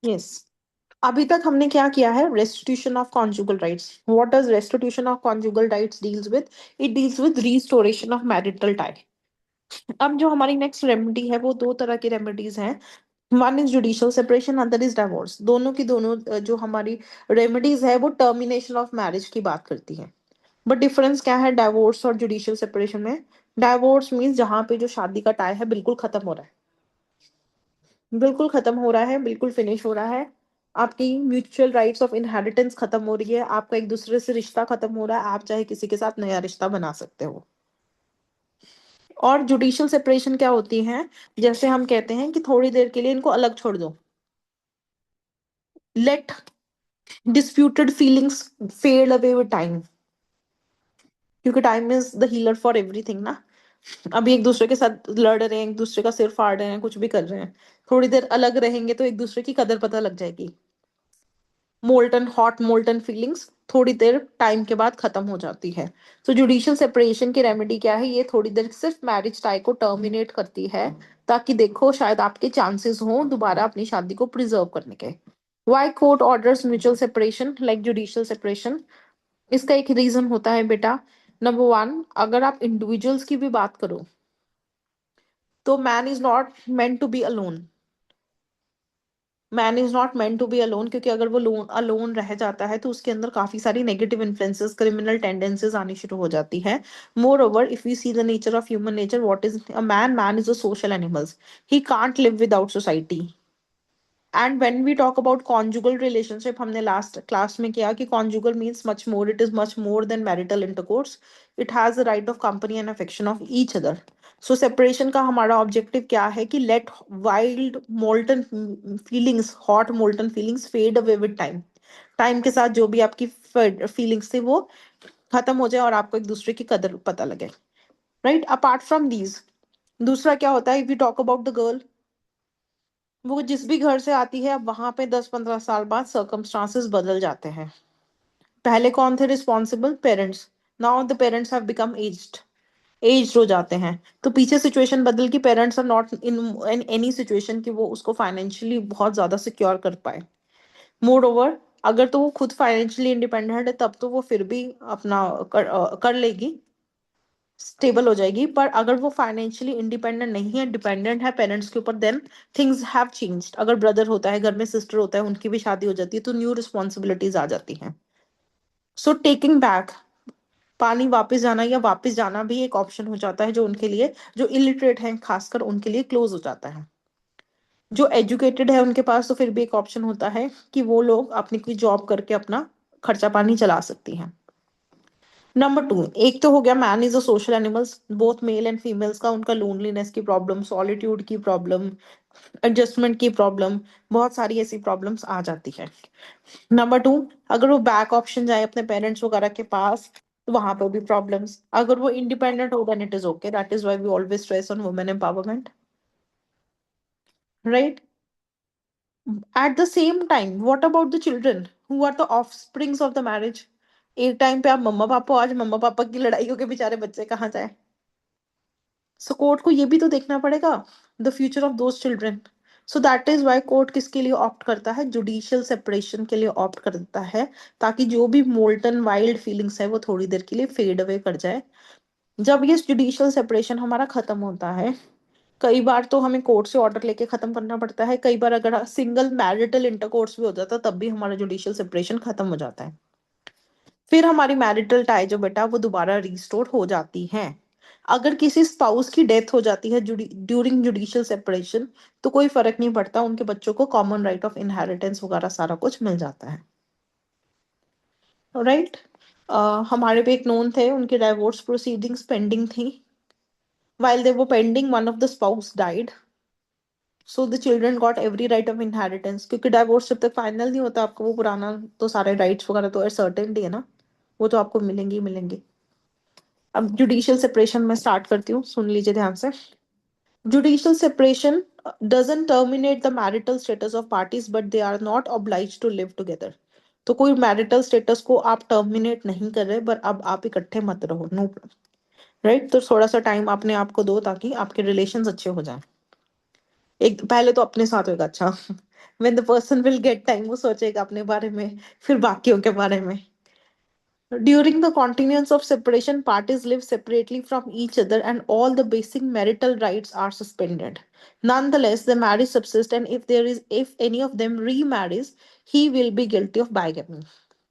Yes. अभी तक हमने क्या किया है, restitution of conjugal rights. What does restitution of conjugal rights deals with? It deals with restoration of marital tie. अब जो हमारी नेक्स्ट रेमेडी है वो दो तरह की रेमेडीज हैं। One is judicial separation, other is divorce. दोनों की दोनों जो हमारी रेमेडीज है वो टर्मिनेशन ऑफ मैरिज की बात करती है। बट डिफरेंस क्या है डाइवोर्स और जुडिशियल सेपरेशन में? डाइवोर्स मीन्स जहां पे जो शादी का टाई है बिल्कुल खत्म हो रहा है, बिल्कुल खत्म हो रहा है, बिल्कुल फिनिश हो रहा है। आपकी म्यूचुअल राइट्स ऑफ इनहेरिटेंस खत्म हो रही है, आपका एक दूसरे से रिश्ता खत्म हो रहा है, आप चाहे किसी के साथ नया रिश्ता बना सकते हो। और जुडिशियल सेपरेशन क्या होती है? जैसे हम कहते हैं कि थोड़ी देर के लिए इनको अलग छोड़ दो, let disputed feelings fade away with time, क्योंकि time is the healer for everything ना। अभी एक दूसरे के साथ लड़ रहे हैं, एक दूसरे का सिर फाड़ रहे हैं, कुछ भी कर रहे हैं, थोड़ी देर अलग रहेंगे तो एक दूसरे की कदर पता लग जाएगी। मोल्टन हॉट मोल्टन फीलिंग्स थोड़ी देर टाइम के बाद खत्म हो जाती है। तो जुडिशियल सेपरेशन की रेमेडी क्या है? ये थोड़ी देर सिर्फ मैरिज टाई को टर्मिनेट करती है, ताकि देखो शायद आपके चांसेस हो दोबारा अपनी शादी को प्रिजर्व करने के। Why court orders mutual separation like judicial separation? इसका एक रीजन होता है बेटा। नंबर वन, अगर आप इंडिविजुअल्स की भी बात करो तो man is not meant to be alone. Man is not meant to be alone, क्योंकि अगर वो अलोन रह जाता है तो उसके अंदर काफी सारी नेगेटिव इन्फ्लुएंसेस, क्रिमिनल टेंडेंसीज आनी शुरू हो जाती है। Moreover, if we see the nature of human nature, what is a man? Man is a social animals. He can't live without society. And when we talk about conjugal relationship, हमने last class में किया कि conjugal means much more, it is much more than marital intercourse. It has the right of company and affection of each other. So separation का हमारा objective क्या है कि let wild molten feelings, hot molten feelings fade away with time. Time के साथ जो भी आपकी फीलिंग्स थी वो खत्म हो जाए और आपको एक दूसरे की कदर पता लगे। राइट, अपार्ट फ्रॉम दीज, दूसरा क्या होता है? If we talk about the girl, वो जिस भी घर से आती है अब वहां पे 10-15 साल बाद सर्कमस्टांसेस बदल जाते हैं। पहले कौन थे responsible? Parents. Now the parents have become aged हो जाते हैं, तो पीछे सिचुएशन बदल की parents are not in any situation कि वो उसको फाइनेंशियली बहुत ज्यादा सिक्योर कर पाए। मोर ओवर, अगर तो वो खुद फाइनेंशियली इंडिपेंडेंट है तब तो वो फिर भी अपना कर लेगी, स्टेबल हो जाएगी। पर अगर वो फाइनेंशियली इंडिपेंडेंट नहीं है, डिपेंडेंट है पेरेंट्स के ऊपर, देन थिंग्स हैव चेंज्ड। अगर ब्रदर होता है घर में, सिस्टर होता है, उनकी भी शादी हो जाती है, तो न्यू रिस्पॉन्सिबिलिटीज आ जाती हैं। सो टेकिंग बैक, पानी वापस जाना या वापस जाना भी एक ऑप्शन हो जाता है, जो उनके लिए, जो इलिटरेट हैं खासकर उनके लिए क्लोज हो जाता है। जो एजुकेटेड है उनके पास तो फिर भी एक ऑप्शन होता है कि वो लोग अपनी कोई जॉब करके अपना खर्चा पानी चला सकती हैं। नंबर टू, एक तो हो गया man is a social animals, both male and females का उनका लोनलीनेस की प्रॉब्लम, सॉलिट्यूड की प्रॉब्लम, एडजस्टमेंट की प्रॉब्लम, बहुत सारी ऐसी प्रॉब्लम्स आ जाती है। नंबर टू, अगर वो बैक ऑप्शन जाए अपने पेरेंट्स वगैरह के पास तो वहां पर भी प्रॉब्लम्स। अगर वो इंडिपेंडेंट हो then it is okay, that is why we always stress on women empowerment, right? At the same time what about the children who are the offsprings of the marriage? एक time पे आप मम्मा पापा हो, आज मम्मा पापा की लड़ाई होके बेचारे बच्चे कहाँ जाए? सो कोर्ट को ये भी तो देखना पड़ेगा, the future of those children. So that is why court किसके लिए ऑप्ट करता है? जुडिशियल सेपरेशन के लिए ऑप्ट करता है, ताकि जो भी मोल्टन वाइल्ड फीलिंग्स है वो थोड़ी देर के लिए फेड अवे कर जाए। जब ये जुडिशियल सेपरेशन हमारा खत्म होता है, कई बार तो हमें कोर्ट से ऑर्डर लेके खत्म करना पड़ता है, कई बार अगर सिंगल मैरिटल इंटरकोर्स भी हो जाता है तब भी हमारा जुडिशियल सेपरेशन खत्म हो जाता है। फिर हमारी मैरिटल टाई जो बेटा वो दोबारा रिस्टोर हो जाती है। अगर किसी स्पाउस की डेथ हो जाती है ड्यूरिंग जुडिशियल सेपरेशन, तो कोई फर्क नहीं पड़ता, उनके बच्चों को कॉमन राइट ऑफ इनहेरिटेंस वगैरह सारा कुछ मिल जाता है। राइट, हमारे भी एक नोन थे, उनकी डाइवोर्स प्रोसीडिंग्स पेंडिंग थी। while they were pending, one of the spouse died, so the children got every right of inheritance, क्योंकि डाइवोर्स जब तक फाइनल नहीं होता आपको वो पुराना तो सारे राइट्स वगैरह तो सर्टेनिटी है ना, वो तो आपको मिलेंगे ही मिलेंगे। अब जुडिशियल सेपरेशन में स्टार्ट करती हूँ, सुन लीजिए ध्यान से। Judicial separation doesn't terminate the marital status of parties, but they are not obliged to live together. तो कोई मैरिटल स्टेटस को आप टर्मिनेट नहीं कर रहे, पर अब आप इकट्ठे मत रहो, नो। राइट, तो थोड़ा सा टाइम अपने आप को दो ताकि आपके रिलेशंस अच्छे हो जाएं। एक पहले तो अपने साथ होगा, अच्छा। When the person will get time, वो सोचेगा अपने बारे में, फिर बाकियों के बारे में। During the continuance of separation, parties live separately from each other and all the basic marital rights are suspended. Nonetheless, the marriage subsists, and if any of them remarries, he will be guilty of bigamy.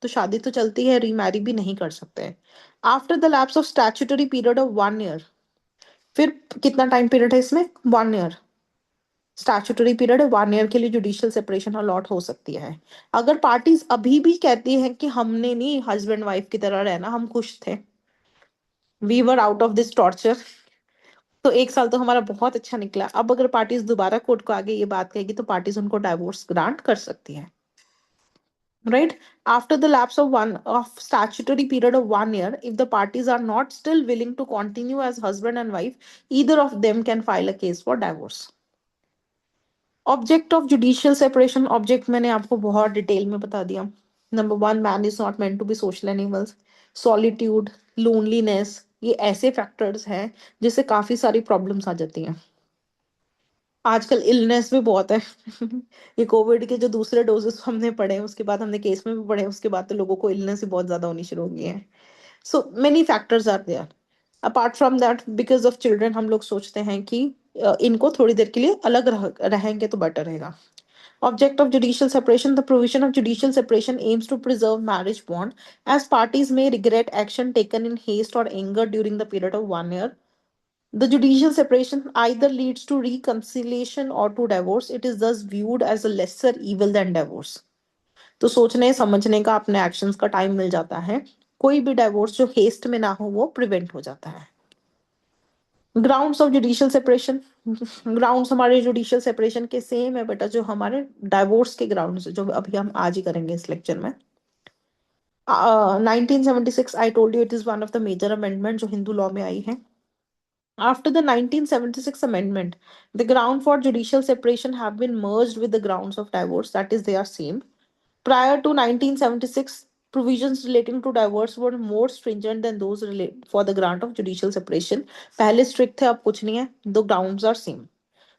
तो शादी तो चलती है, remarry भी नहीं कर सकते। After the lapse of statutory period of 1 year, फिर कितना टाइम पीरियड है इसमें? 1 ईयर। स्टैट्यूटरी पीरियड है, 1 ईयर के लिए जुडिशियल सेपरेशन अलॉट हो सकती है। अगर पार्टीज अभी भी कहती हैं कि हमने नहीं हस्बैंड वाइफ की तरह रहना, हम खुश थे, we were out of this torture, तो 1 साल तो हमारा बहुत अच्छा निकला, अब अगर पार्टीज दोबारा कोर्ट को आगे ये बात कहेगी तो पार्टीज उनको डाइवोर्स ग्रांट कर सकती है, right. After the lapse of statutory period of 1 year, if the parties are not still willing to continue as husband and wife, either of them can file a case for divorce. Object of judicial separation, object मैंने आपको बहुत detail में बता दिया। Number 1, man is not meant to be social animals. Solitude, loneliness, ये ऐसे factors हैं जिससे काफी सारी प्रॉब्लम्स आ जाती हैं। आजकल इलनेस भी बहुत है। ये कोविड के जो दूसरे डोजेस हमने पढ़े, उसके बाद हमने केस में भी पढ़े, उसके बाद तो लोगों को इलनेस ही बहुत ज्यादा होनी शुरू हो गई है। So many factors are there. Apart from that, because of children, हम लोग सोचते हैं कि इनको थोड़ी देर के लिए अलग रहेंगे तो बेटर रहेगा। Object of judicial separation: the provision of judicial separation aims to preserve marriage bond, as parties may regret action taken in haste or anger during the period of 1 year. The judicial separation either leads to reconciliation or to divorce. It is thus viewed as a lesser evil than divorce. तो सोचने समझने का, अपने actions का time मिल जाता है। कोई भी डाइवोर्स जो हेस्ट में ना हो वो प्रिवेंट हो जाता है। Grounds of judicial separation, grounds हमारे जुडिशियल सेपरेशन के सेम है बेटा जो हमारे डाइवोर्स के ग्राउंड्स, जो अभी हम आज ही करेंगे इस लेक्चर में। 1976, I told you, it is one of the major amendment जो हिंदू लॉ में आई है। After the 1976 amendment, the ground for judicial separation have been merged with the grounds of divorce, that is, they are same. Prior to 1976, provisions relating to divorce were more stringent than those for the grant of judicial separation. पहले strict थे, अब कुछ नहीं है, the grounds are same.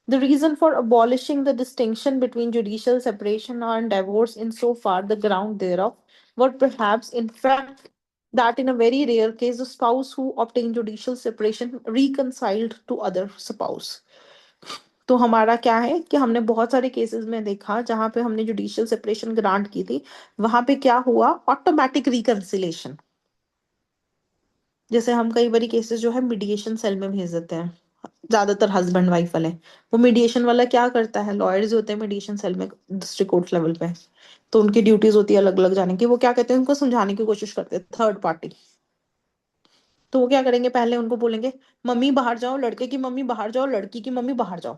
The reason for abolishing the distinction between judicial separation and divorce in so far the ground thereof were perhaps in fact that in a very rare case the spouse who obtained judicial separation reconciled to other spouse. तो हमारा क्या है कि हमने बहुत सारे cases में देखा जहां पे हमने जुडिशियल सेपरेशन ग्रांट की थी, वहां पे क्या हुआ, ऑटोमेटिक रिकंसिलेशन। जैसे हम कई बार केसेस जो है मीडिएशन सेल में भेज देते हैं, ज्यादातर हस्बैंड वाइफ वाले। वो मीडिएशन वाला क्या करता है, लॉयर्स होते हैं मीडिएशन सेल में डिस्ट्रिक्ट कोर्ट लेवल पे, तो उनकी ड्यूटीज होती है अलग अलग जाने की। वो क्या कहते हैं, उनको समझाने की कोशिश करते हैं थर्ड पार्टी। तो वो क्या करेंगे, पहले उनको बोलेंगे मम्मी बाहर जाओ, लड़के की मम्मी बाहर जाओ, लड़की की मम्मी बाहर जाओ,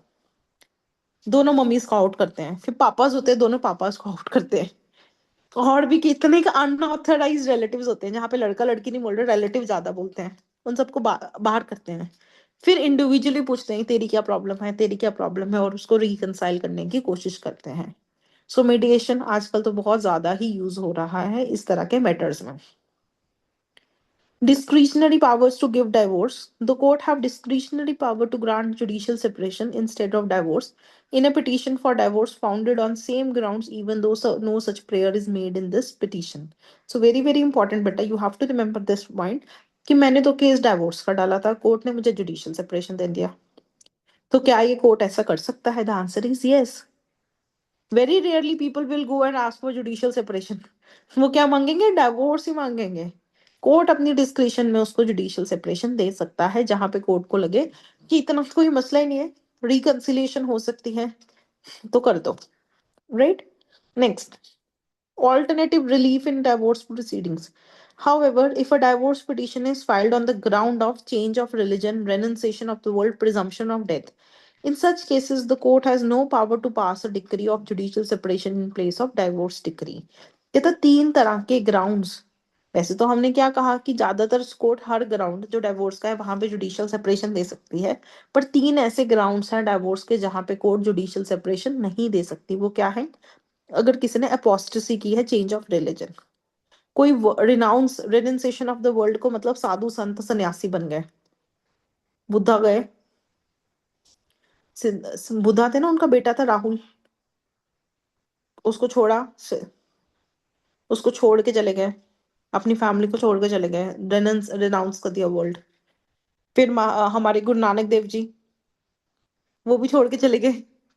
दोनों मम्मीज को आउट करते हैं। फिर पापाज होते हैं, दोनों पापाज को आउट करते हैं। और भी कितने का अनऑथराइज रिलेटिव्स होते हैं, जहाँ पे लड़का लड़की नहीं बोल रहे, रिलेटिव ज्यादा बोलते हैं, उन सबको बाहर करते हैं। फिर इंडिविजुअली पूछते हैं तेरी क्या प्रॉब्लम है, तेरी क्या प्रॉब्लम है, और उसको रिकंसाइल करने की कोशिश करते हैं। सो मीडिएशन आजकल तो बहुत ज्यादा ही यूज हो रहा है इस तरह के मैटर्स में। Discretionary powers to give divorce. The court have discretionary power to grant judicial separation instead of divorce in a petition for divorce founded on same grounds, even though no such prayer is made in this petition. So very very important बेटा, you have to remember this point कि मैंने तो case divorce का डाला था, court ने मुझे judicial separation दे दिया, तो क्या ये कोर्ट ऐसा कर सकता है? The answer is yes. Very rarely people will go and ask for judicial separation. वो क्या मांगेंगे, डाइवोर्स ही मांगेंगे। कोर्ट अपनी डिस्क्रिप्शन में उसको जुडिशियल सेपरेशन दे सकता है, जहां पे कोर्ट को लगे कि इतना कोई मसला ही नहीं है, रिकंसिलिएशन हो सकती है, तो कर दो, right. Next, alternative relief in divorce proceedings. However, if a divorce petition is filed on the ground of change of religion, renunciation of the world, presumption of death, in such cases, the court has no power to pass a decree of judicial separation in place of divorce decree. ये तो 3 तरह के grounds. वैसे तो हमने क्या कहा कि ज्यादातर कोर्ट हर ग्राउंड जो डाइवोर्स का है वहां पे जुडिशियल सेपरेशन दे सकती है, पर 3 ऐसे ग्राउंड्स हैं डाइवोर्स के जहां पे कोर्ट जुडिशियल सेपरेशन नहीं दे सकती। वो क्या है? अगर किसी ने अपोस्टेसी की है, चेंज ऑफ रिलीजन, कोई renounce renunciation of the world को मतलब साधु संत सन्यासी बन गए, बुद्धा गए, बुद्धा थे ना, उनका बेटा था राहुल, उसको छोड़ा, उसको छोड़ के चले गए, अपनी फैमिली को छोड़ के चले गए, रिनाउंस कर दिया वर्ल्ड। फिर हमारे गुरु नानक देव जी, वो भी छोड़ के चले गए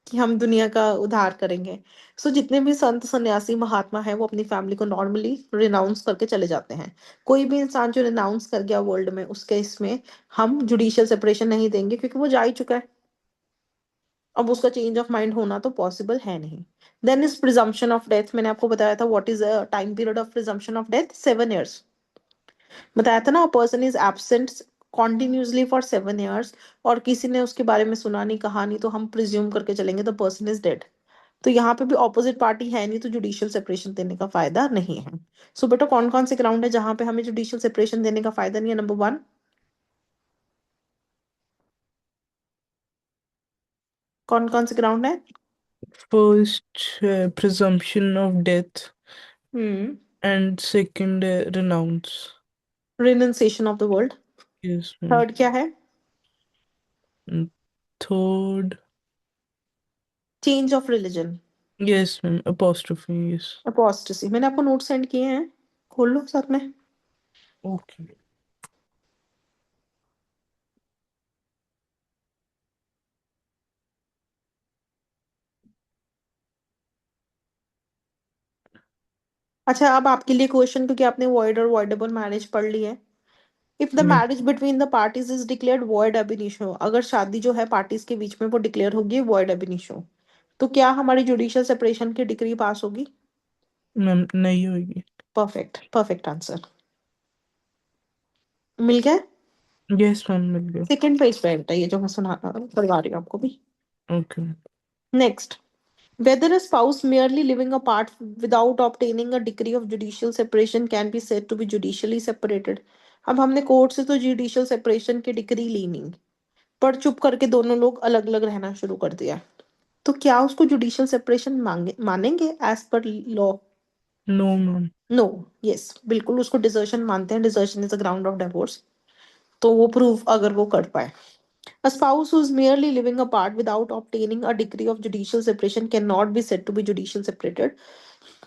कि हम दुनिया का उद्धार करेंगे। सो जितने भी संत सन्यासी महात्मा है वो अपनी फैमिली को नॉर्मली रिनाउंस करके चले जाते हैं। कोई भी इंसान जो रिनाउंस कर गया वर्ल्ड में, उसके इसमें हम जुडिशियल सेपरेशन नहीं देंगे, क्योंकि वो जा ही चुका है। अब उसका चेंज ऑफ माइंड होना तो पॉसिबल है नहीं। Then is presumption of death, मैंने आपको बताया था what is time period of presumption of death, 7 years। बताया था ना, a person is absent continuously for 7 years, और किसी ने उसके बारे में सुना नहीं, कहा नहीं, तो हम प्रिज्यूम करके चलेंगे द पर्सन इज डेड। तो यहाँ पे भी ऑपोजिट पार्टी है नहीं, तो जुडिशियल सेपरेशन देने का फायदा नहीं है। सो बेटा कौन कौन से ग्राउंड है जहां पे हमें जुडिशियल सेपरेशन देने का फायदा नहीं है? नंबर 1, कौन कौन से ग्राउंड है? First, presumption of death, hmm. and second, renounce. Renunciation of the world. Yes, ma'am. Third क्या है? And third, change of religion. yes, ma'am. Apostrophe, yes. Apostasy. मैंने आपको नोट सेंड किए हैं, खोल लो साथ में। Okay. अच्छा, अब आपके लिए क्वेश्चन, क्योंकि आपने वॉइड और वॉइडेबल मैरिज पढ़ ली है। If the Yeah. Marriage between the parties is declared void ab initio, अगर शादी जो है पार्टीज के बीच में वो डिक्लेयर होगी वॉइड ab initio, तो क्या हमारी जुडिशियल सेपरेशन की डिग्री पास होगी? मैम नहीं होगी। Perfect, perfect answer. मिल गया। यस मैम, मिल गया। सेकंड पेज पे है ये जो मैं सुना करवा रही हूँ आपको भी। Okay. Next, whether a spouse merely living apart without obtaining a degree of judicial separation can be said to be judicially separated। अब हमने कोर्ट से तो जुडिशियल सेपरेशन की डिग्री ली नहीं, पर चुप करके दोनों लोग अलग अलग रहना शुरू कर दिया, तो क्या उसको जुडिशियल सेपरेशन मांगे मानेंगे as per law? No ma'am. No. Yes, बिल्कुल उसको डिजर्शन मानते हैं, desertion is a ground of divorce. तो वो प्रूव अगर वो कर पाए। A spouse who is merely living apart without obtaining a degree of judicial separation cannot be said to be judicially separated.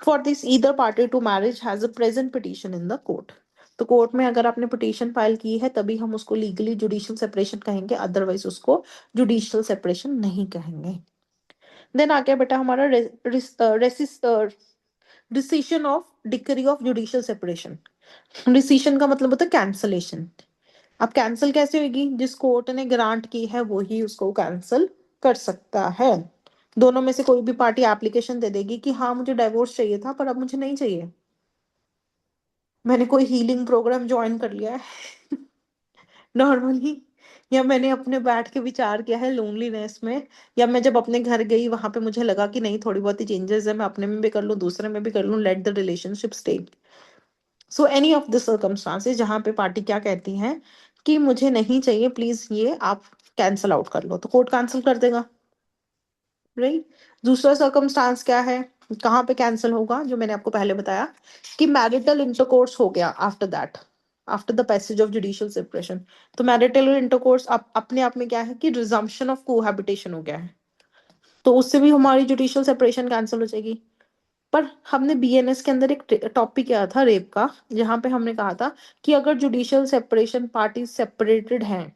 For this, either party to marriage has a present petition in the court। तो court में अगर आपने petition file की है तभी हम उसको legally judicial separation कहेंगे, अदरवाइज उसको जुडिशियल सेपरेशन नहीं कहेंगे। देन आ गया बेटा हमारा decision of decree of judicial separation. Decision का मतलब होता है कैंसलेशन। अब कैंसिल कैसे होगी? जिस कोर्ट ने ग्रांट की है वो ही उसको कैंसिल कर सकता है। दोनों में से कोई भी पार्टी एप्लीकेशन दे देगी कि हाँ मुझे डाइवोर्स चाहिए था पर अब मुझे नहीं चाहिए, मैंने कोई हीलिंग प्रोग्राम ज्वाइन कर लिया है नॉर्मली, या मैंने अपने बैठ के विचार किया है लोनलीनेस में, या मैं जब अपने घर गई वहां पे मुझे लगा कि नहीं थोड़ी बहुत ही चेंजेस है, मैं अपने में भी कर लूँ दूसरे में भी कर लूँ, let the relationship stay. So any of the circumstances जहां पे पार्टी क्या कहती है कि मुझे नहीं चाहिए प्लीज ये आप कैंसल आउट कर लो, तो कोर्ट कैंसिल कर देगा, राइट। दूसरा सर्कमस्टांस क्या है, कहाँ पे कैंसिल होगा? जो मैंने आपको पहले बताया कि मैरिटल इंटरकोर्स हो गया after that, after the passage of judicial separation. तो मैरिटल इंटरकोर्स अपने आप में क्या है कि रिजम्पशन ऑफ कोहैबिटेशन हो गया है, तो उससे भी हमारी जुडिशियल सेपरेशन कैंसिल हो जाएगी। पर हमने बीएनएस के अंदर एक टॉपिक किया था रेप का, जहां पे हमने कहा था कि अगर जुडिशियल सेपरेशन पार्टी सेपरेटेड हैं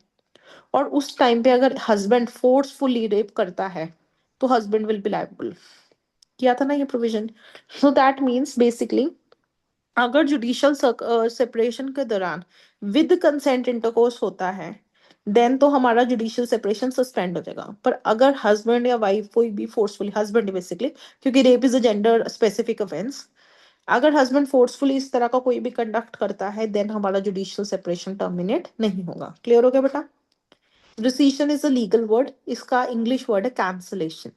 और उस टाइम पे अगर हस्बैंड फोर्सफुली रेप करता है तो हस्बैंड विल बी लायबल, किया था ना ये provision. So that means basically अगर जुडिशियल सेपरेशन के दौरान विद कंसेंट इंटरकोर्स होता है देन तो हमारा जुडिशियल सेपरेशन सस्पेंड हो जाएगा। पर अगर हस्बैंड या वाइफ कोई भी फोर्सफुली, हस्बैंड बेसिकली, क्योंकि rape is a gender specific offence, अगर हस्बैंड फोर्सफुली इस तरह का कोई भी कंडक्ट करता है देन हमारा जुडिशियल सेपरेशन टर्मिनेट नहीं होगा। क्लियर हो गया बेटा? रिसीशन इज अ लीगल वर्ड, इसका इंग्लिश वर्ड है कैंसलेशन।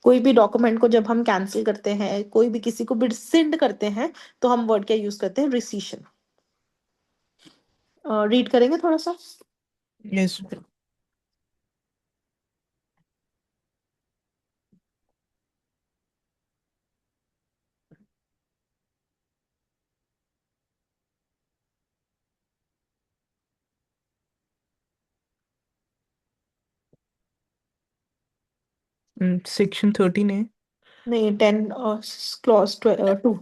कोई भी डॉक्यूमेंट को जब हम कैंसिल करते हैं, कोई भी किसी को भी रिसिंड करते हैं, तो हम वर्ड क्या यूज करते हैं? रिसीशन। रीड करेंगे थोड़ा सा। यस। Section 13A. नहीं, 10 clause 2,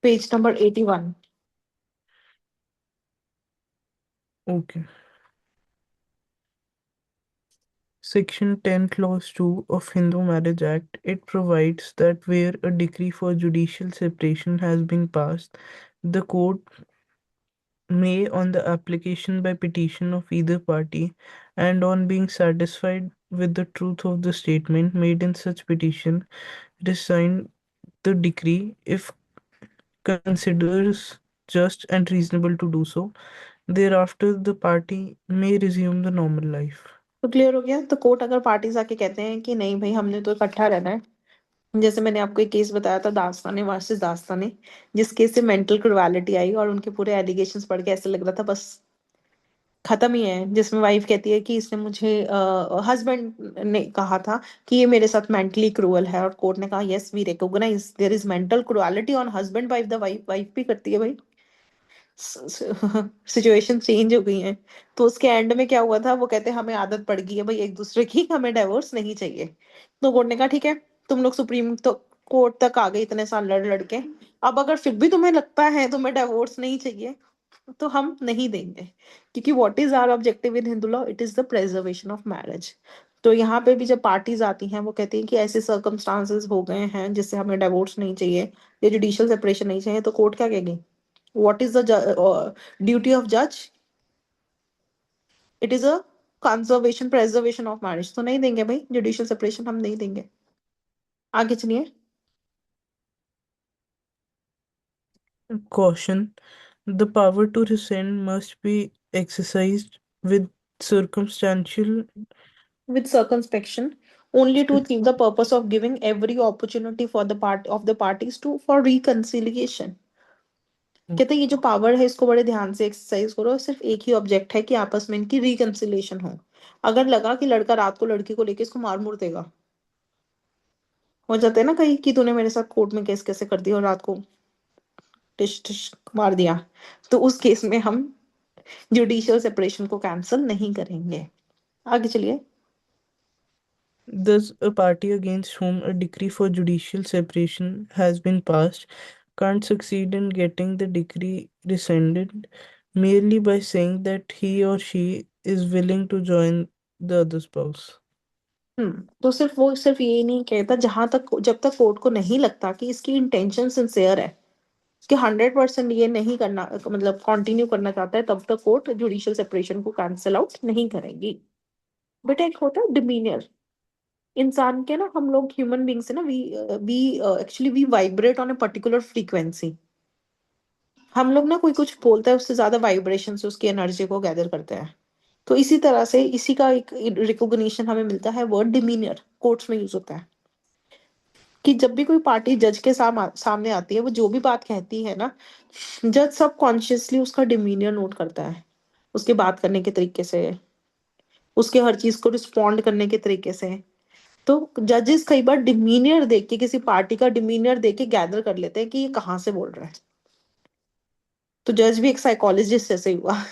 page number 81। Okay. Section 10, Clause 2 of Hindu Marriage Act, it provides that where a decree for judicial separation has been passed, the court may, on the application by petition of either party, and on being satisfied with the truth of the statement made in such petition, rescind the decree if considers just and reasonable to do so. Thereafter, the party may resume the normal life. तो clear हो गया। तो court अगर parties आके कहते हैं कि नहीं भाई, हमने तो इकट्ठा रहना है, जैसे मैंने आपको एक केस बताया था, दास्ताने वर्सेस दास्ताने, जिस केस से मेंटल क्रुएलिटी आई और उनके पूरे एलिगेशंस पढ़ के ऐसे लग रहा था बस खत्म ही है, जिसमें वाइफ कहती है कि इसने मुझे, हस्बैंड ने कहा था कि ये मेरे साथ मेंटली क्रूअल है, और कोर्ट ने कहा yes we recognise there is mental cruelty on husband wife, the wife wife भी करती है भाई, सिचुएशन चेंज हो गई है। तो उसके एंड में क्या हुआ था, वो कहते हैं हमें आदत पड़ गई है भाई एक दूसरे की, हमें डाइवोर्स नहीं चाहिए। तो कोर्ट ने कहा ठीक है, तुम लोग सुप्रीम तो कोर्ट तक आ गए इतने साल लड़ लड़ के, अब अगर फिर भी तुम्हें लगता है तुम्हें डाइवोर्स नहीं चाहिए तो हम नहीं देंगे, क्योंकि what is our objective in Hindu law, it is the preservation of marriage. तो यहाँ पे भी जब पार्टीज आती हैं वो कहती हैं कि ऐसे सर्कमस्टांसेस हो गए हैं जिससे हमें डाइवोर्स नहीं चाहिए या जुडिशियल सेपरेशन नहीं चाहिए, तो कोर्ट क्या कहेगी, what is the duty of judge, it is a conservation preservation of marriage, तो नहीं देंगे भाई जुडिशियल सेपरेशन, हम नहीं देंगे। आगे चलिए। Caution: the power to rescind must be exercised with circumstantial. With circumspection, only to achieve the purpose of giving every opportunity for the part of the parties to for reconciliation। कहते हैं ये जो power है इसको बड़े ध्यान से exercise करो, सिर्फ एक ही ऑब्जेक्ट है कि आपस में इनकी रिकंसिलिएशन हो। अगर लगा कि लड़का रात को लड़की को लेके इसको मार मुर देगा, हो जाता है ना कहीं कि तूने मेरे साथ कोर्ट में केस कैसे कर दिया और रात को टिश टिश मार दिया, तो उस केस में हम जुडिशियल सेपरेशन को कैंसिल नहीं करेंगे। आगे चलिए। Thus, a party against whom a decree for judicial separation has been passed can't succeed in getting the decree rescinded merely by saying that he or she is willing to join the other spouse. तो सिर्फ वो सिर्फ ये नहीं कहता, जहां तक जब तक कोर्ट को नहीं लगता कि इसकी इंटेंशन सिंसियर है, कि 100% ये नहीं करना मतलब कंटिन्यू करना चाहता है, तब तक कोर्ट जुडिशियल सेपरेशन को कैंसिल आउट नहीं करेगी। बेटा एक होता है डिमीनियर इंसान के ना, हम लोग ह्यूमन बींग्स है ना, we actually we vibrate on a particular frequency. हम लोग ना कोई कुछ बोलता है उससे ज्यादा वाइब्रेशन से उसकी एनर्जी को गैदर करते हैं। तो इसी तरह से इसी का एक रिकॉग्निशन हमें मिलता है, वर्ड डिमीनियर कोर्ट्स में यूज होता है, कि जब भी कोई पार्टी जज के सामने आती है, वो जो भी बात कहती है ना, जज सब कॉन्शियसली उसका डिमीनियर नोट करता है, उसके बात करने के तरीके से, उसके हर चीज को रिस्पॉन्ड करने के तरीके से। तो जजेस कई बार डिमीनियर देख के, किसी पार्टी का डिमीनियर देख के गैदर कर लेते हैं कि ये कहाँ से बोल रहा है। तो जज भी एक साइकोलॉजिस्ट जैसे ही हुआ।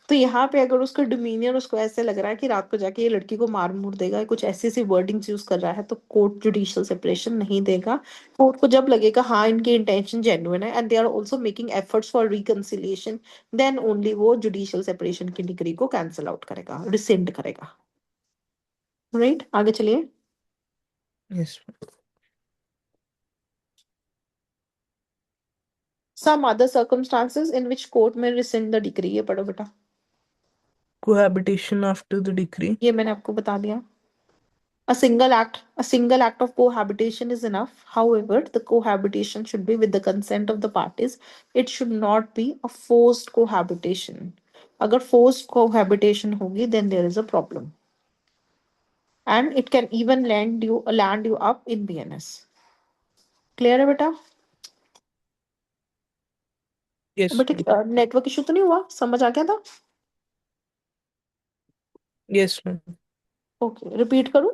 तो यहाँ पे अगर उसका डिमीनियर उसको ऐसे लग रहा है कि रात को जाके ये लड़की को मार मुर देगा, कुछ ऐसी सी वर्डिंग्स यूज कर रहा है, तो कोर्ट जुडिशियल सेपरेशन नहीं देगा। कोर्ट को जब लगेगा हाँ इनकी इंटेंशन जेन्युइन है and they are also making efforts for reconciliation, then only वो जुडिशियल सेपरेशन की डिग्री को कैंसिल आउट करेगा, रिसेंड करेगा। राइट, आगे चलिए। Yes. Some other circumstances in which court में रिसेंड द डिग्री, ये पढ़ो बेटा। Cohabitation after the decree. ये मैंने आपको बता दिया। A single act of cohabitation is enough. However, the cohabitation should be with the consent of the parties. It should not be a forced cohabitation. अगर forced cohabitation होगी, then there is a problem, and it can even land you up in BNS. Clear है बेटा? Yes. बेटा network issue तो नहीं हुआ, समझ आ गया था? Yes, ma'am. ओके, रिपीट करूं?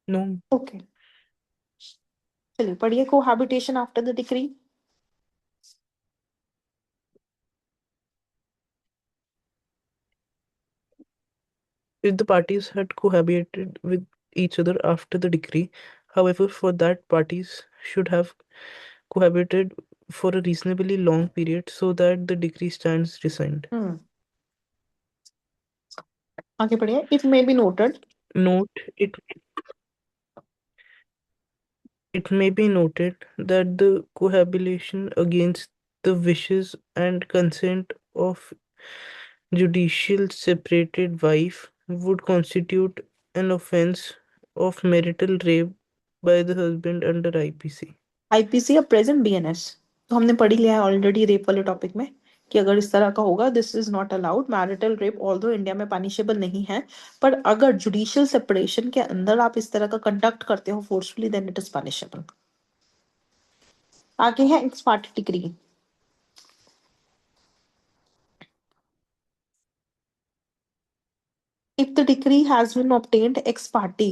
No. ओके, चलिए पढ़िए cohabitation after the decree. if the parties had cohabited with each other after the decree. However, for that, parties should have cohabited for a reasonably long period so that the decree stands resigned. हम्म आगे बढ़िए. It may be noted. Note it may be noted that the cohabitation against the wishes and consent of judicial separated wife would constitute an offense of marital rape by the husband under IPC. IPC या present BNS. तो हमने पढ़ ही लिया है already rape वाले topic में कि अगर इस तरह का होगा this is not allowed. Marital rape although India में पनिशेबल नहीं है, पर अगर जुडिशियल सेपरेशन के अंदर आप इस तरह का कंडक्ट करते हो forcefully then it is punishable. आगे है ex parte decree. If the decree has been obtained ex parte,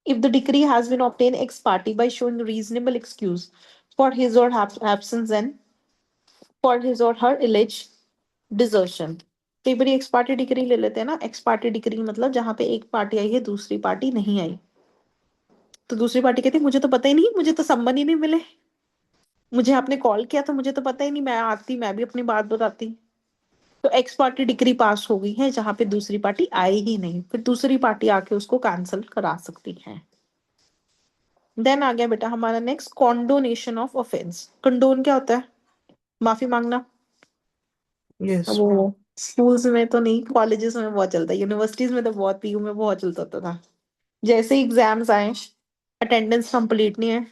if the decree has been obtained ex parte by showing reasonable excuse for his or her absence and for his or her alleged desertion. कई बार x parte degree ले लेते हैं ना. X parte degree मतलब जहां पे एक party आई है दूसरी पार्टी नहीं आई, तो दूसरी पार्टी कहती है मुझे तो पता ही नहीं, मुझे तो संबंध ही नहीं मिले, मुझे आपने कॉल किया था, मुझे तो पता ही नहीं, मैं आती मैं भी अपनी बात बताती. तो एक्स पार्टी डिग्री पास हो गई है जहां पे दूसरी पार्टी आई ही नहीं, फिर दूसरी पार्टी आके उसको कैंसिल करा सकती है. देन आ गया बेटा हमारा नेक्स्ट कॉन्डोनेशन ऑफ ऑफेंस. कंडोन क्या होता है? माफी मांगना. अब Yes, वो स्कूल्स में तो नहीं, कॉलेजेस में बहुत चलता है, यूनिवर्सिटीज में तो बहुत, पीयू में बहुत चलता होता था. जैसे एग्जाम्स आए, अटेंडेंस कंप्लीट नहीं है,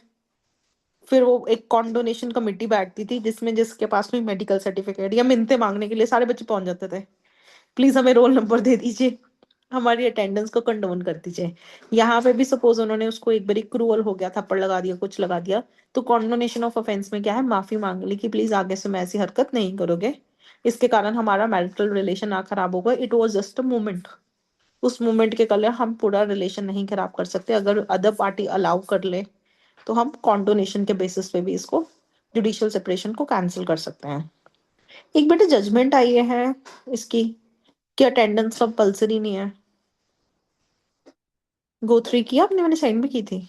फिर वो एक कॉन्डोनेशन कमेटी बैठती थी जिसमें जिसके पास कोई मेडिकल सर्टिफिकेट या मिन्नतें मांगने के लिए सारे बच्चे पहुंच जाते थे. प्लीज हमें रोल नंबर दे दीजिए, हमारी अटेंडेंस को कंडोन कर दीजिए. यहाँ पे भी सपोज उन्होंने उसको एक बारी क्रूअल हो गया, थप्पड़ लगा दिया, कुछ लगा दिया, तो कॉन्डोनेशन ऑफ ऑफेंस में क्या है, माफी मांग ली कि प्लीज आगे से मैं ऐसी हरकत नहीं करोगे, इसके कारण हमारा मैरिटल रिलेशन ना खराब होगा, it was just a moment. उस मोमेंट के कल हम पूरा रिलेशन नहीं खराब कर सकते, अगर अदर पार्टी अलाउ कर ले तो हम कॉन्डोनेशन के बेसिस पे भी इसको जुडिशियल सेपरेशन को कैंसिल कर सकते हैं. एक बेटे जजमेंट आई है इसकी कि अटेंडेंस कंपल्सरी नहीं है. गो थ्री किया आपने? मैंने साइन भी की थी.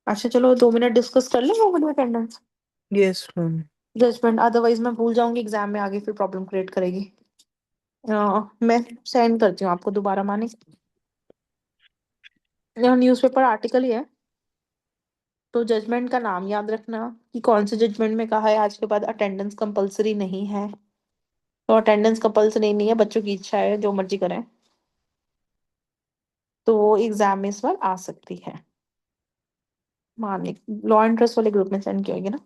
अच्छा चलो 2 मिनट डिस्कस कर लें वो वाली attendance yes, ma'am. Judgement, otherwise मैं भूल जाऊंगी एग्जाम में आगे फिर प्रॉब्लम क्रिएट करेगी. मैं सेंड करती हूँ आपको दोबारा माने. न्यूज़पेपर आर्टिकल ही है, तो जजमेंट का नाम याद रखना कि कौन से जजमेंट में कहा है आज के बाद अटेंडेंस कंपलसरी नहीं है. तो अटेंडेंस कंपलसरी नहीं है, बच्चों की इच्छा है जो मर्जी करें, तो वो एग्जाम में इस बार आ सकती है. मानिक लॉ इंटरेस्ट वाले ग्रुप में सेंड की होगी ना.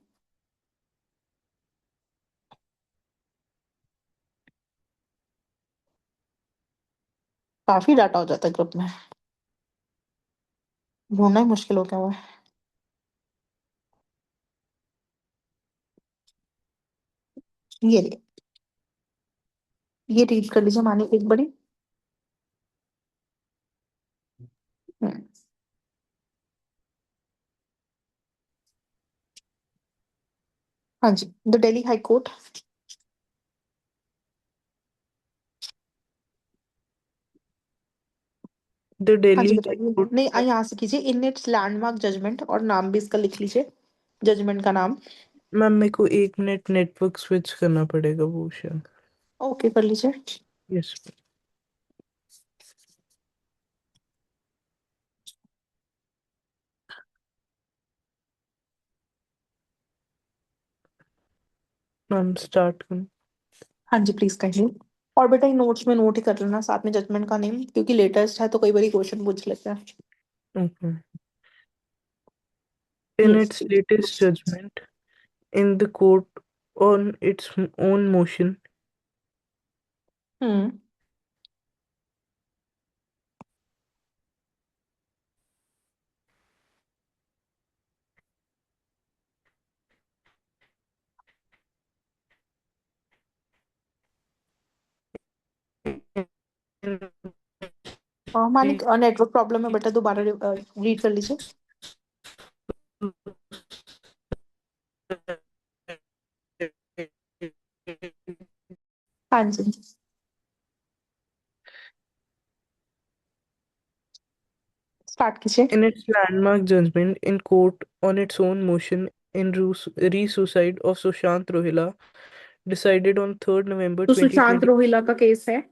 काफी डाटा हो जाता है ग्रुप में, ढूंढना ही मुश्किल हो गया हुआ है. ये ले, ये रीड कर लीजिए मानिक एक बड़ी. हम्म, हाँ जी. The Delhi high court. The हाँ जी Delhi High बताइए, Court, नहीं यहाँ से कीजिए इन इट्स लैंडमार्क जजमेंट, और नाम भी इसका लिख लीजिए, जजमेंट का नाम. मैम मेरे को 1 मिनट नेटवर्क स्विच करना पड़ेगा वो शायद. ओके कर लीजिए. यस मैम, स्टार्ट करूँ? हाँ जी प्लीज कहिए. और बेटा नोट्स में नोट ही कर लेना साथ में जजमेंट का नेम, क्योंकि लेटेस्ट है तो कई बार क्वेश्चन पूछ लेते हैं. Okay. In yes. its latest judgment in the court on its own motion, hmm Manik network problem है बेटा, दोबारा रीड कर लीजिए. हाँ जी, स्टार्ट कीजिए। In its landmark judgment in court on its own motion in re-suicide of Sushant Rohila, decided on 3rd November तो सुशांत 2020. रोहिला का case है,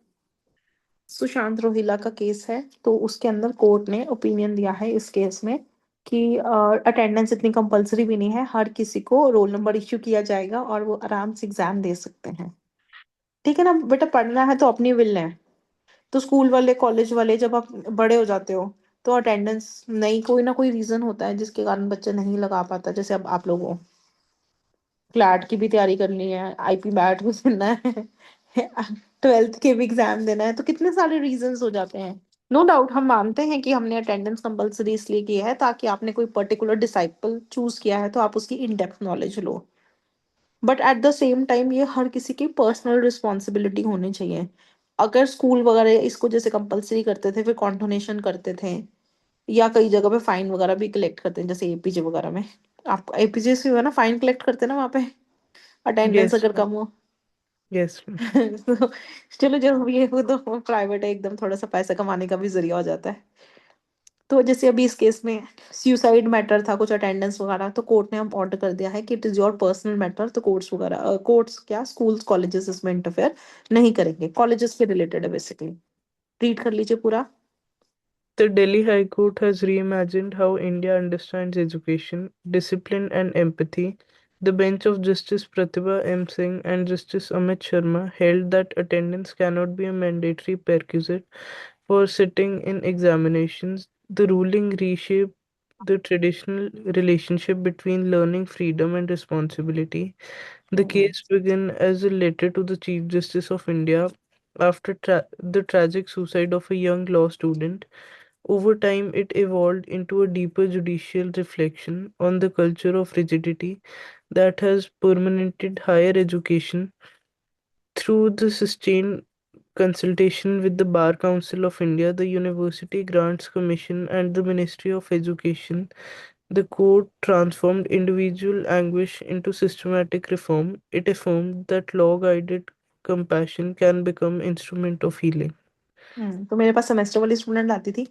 सुशांत रोहिला का केस है, तो उसके अंदर कोर्ट ने ओपिनियन दिया है इस केस में कि अटेंडेंस इतनी कंपलसरी भी नहीं है, हर किसी को रोल नंबर इश्यू किया जाएगा और वो आराम से एग्जाम दे सकते हैं। ठीक है ना बेटा, पढ़ना है तो अपनी विल है। तो स्कूल वाले कॉलेज वाले जब आप बड़े हो जाते हो तो अटेंडेंस नहीं, कोई ना कोई रीजन होता है जिसके कारण बच्चा नहीं लगा पाता, जैसे अब आप लोगों क्लैट की भी तैयारी करनी है, आईपी बैट भी देना है, 12th के भी एग्जाम देना है, तो कितने सारे रीजंस हो जाते हैं। नो डाउट हम मानते हैं कि हमने अटेंडेंस कंपलसरी इसलिए की है ताकि आपने कोई पर्टिकुलर डिसाइपल चूज किया है तो आप उसकी in depth knowledge low, but at the same time ये हर किसी की पर्सनल रिस्पॉन्सिबिलिटी होनी चाहिए। अगर स्कूल वगैरह इसको जैसे कंपलसरी करते थे, फिर कॉन्डोनेशन करते थे, या कई जगह पे फाइन वगैरह भी कलेक्ट करते हैं, जैसे एपीजे वगैरह में, आप एपीजे से हुआ ना फाइन कलेक्ट करते हैं ना वहाँ पे, अटेंडेंस Yes, अगर कम हो। yes. तो चलो, जो ये वो तो प्राइवेट है एकदम, थोड़ा सा पैसा कमाने का भी जरिया हो जाता है। तो जैसे अभी इस केस में सुसाइड मैटर था, कुछ अटेंडेंस वगैरह, तो कोर्ट ने अब ऑर्डर कर दिया है कि it is your personal matter, तो कोर्ट्स वगैरह, कोर्ट्स क्या, स्कूल्स कॉलेजेस इसमें इंटरफेयर नहीं करेंगे, कॉलेजेस के रिलेटेड है बेसिकली। रीड कर लीजिए पूरा। The Delhi High Court has reimagined how India understands education, discipline, and empathy. The bench of Justice Pratibha M. Singh and Justice Amit Sharma held that attendance cannot be a mandatory prerequisite for sitting in examinations. The ruling reshaped the traditional relationship between learning freedom and responsibility. The hmm. case began as a letter to the Chief Justice of India after the tragic suicide of a young law student. Over time, it evolved into a deeper judicial reflection on the culture of rigidity that has permeated higher education. Through the sustained consultation with the Bar Council of India, the University Grants Commission, and the Ministry of Education, the court transformed individual anguish into systematic reform. It affirmed that law-guided compassion can become instrument of healing. तो मेरे पास semester वाली student आती थी,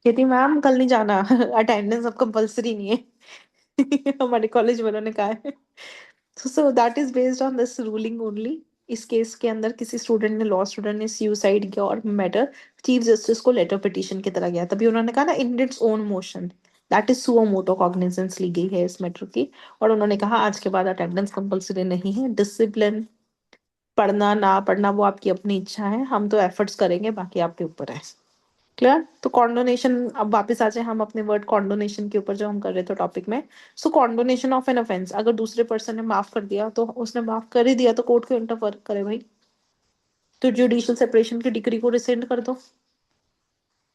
कहती ma'am कल नहीं जाना, attendance अब कंपलसरी नहीं है। हमारे कॉलेज वालों ने कहा है। सो that is based on this ruling only. इस केस के अंदर किसी स्टूडेंट ने, लॉ स्टूडेंट ने सुसाइड किया और मैटर चीफ जस्टिस को लेटर पिटीशन की तरह गया, तभी उन्होंने कहा ना in its own motion, that is सुओ मोटो कॉग्निजेंस ली गई है इस मैटर की। और उन्होंने कहा आज के बाद अटेंडेंस कंपलसरी नहीं है, डिसिप्लिन, पढ़ना ना पढ़ना वो आपकी अपनी इच्छा है, हम तो एफर्ट्स करेंगे, बाकी आपके ऊपर है। क्लियर? तो कॉन्डोनेशन, अब वापस आ जाए हम अपने वर्ड कॉन्डोनेशन के ऊपर जो हम कर रहे थे टॉपिक में। सो कॉन्डोनेशन ऑफ एन ऑफेंस, अगर दूसरे पर्सन ने माफ कर दिया तो उसने माफ कर ही दिया, तो कोर्ट क्यों इंटरफेयर करे भाई? तो जुडिशियल सेपरेशन की डिग्री को रिसेंड कर दो,